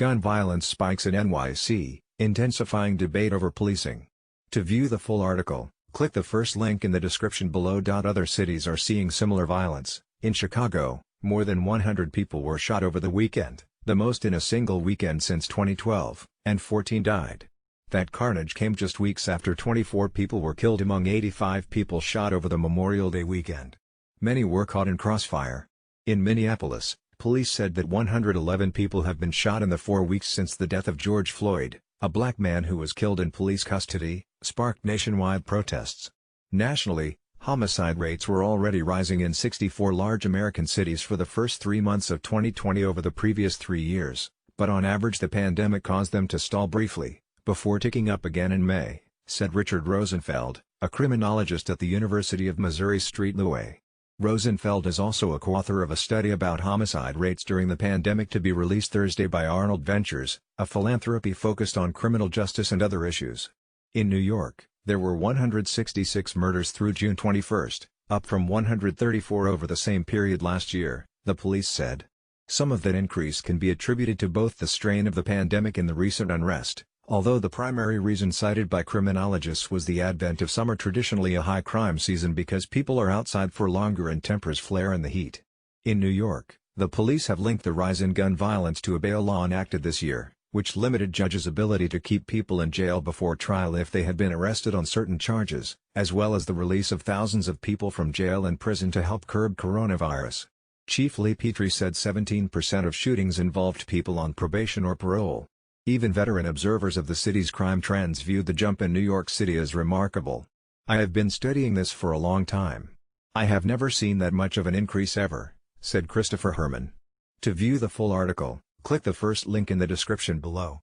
Gun violence spikes in N.Y.C, intensifying debate over policing. To view the full article, click the first link in the description below. Other cities are seeing similar violence. In Chicago, more than 100 people were shot over the weekend, the most in a single weekend since 2012, and 14 died. That carnage came just weeks after 24 people were killed among 85 people shot over the Memorial Day weekend. Many were caught in crossfire. In Minneapolis, police said that 111 people have been shot in the 4 weeks since the death of George Floyd, a black man who was killed in police custody, sparked nationwide protests. Nationally, homicide rates were already rising in 64 large American cities for the first 3 months of 2020 over the previous 3 years, but on average the pandemic caused them to stall briefly, before ticking up again in May, said Richard Rosenfeld, a criminologist at the University of Missouri St. Louis. Rosenfeld is also a co-author of a study about homicide rates during the pandemic to be released Thursday by Arnold Ventures, a philanthropy focused on criminal justice and other issues. In New York, there were 166 murders through June 21, up from 134 over the same period last year, the police said. Some of that increase can be attributed to both the strain of the pandemic and the recent unrest, although the primary reason cited by criminologists was the advent of summer, traditionally a high crime season because people are outside for longer and tempers flare in the heat. In New York, the police have linked the rise in gun violence to a bail law enacted this year, which limited judges' ability to keep people in jail before trial if they had been arrested on certain charges, as well as the release of thousands of people from jail and prison to help curb coronavirus. Chief LiPetri said 17% of shootings involved people on probation or parole. Even veteran observers of the city's crime trends viewed the jump in New York City as remarkable. "I have been studying this for a long time. I have never seen that much of an increase ever," said Christopher Herrmann. To view the full article, click the first link in the description below.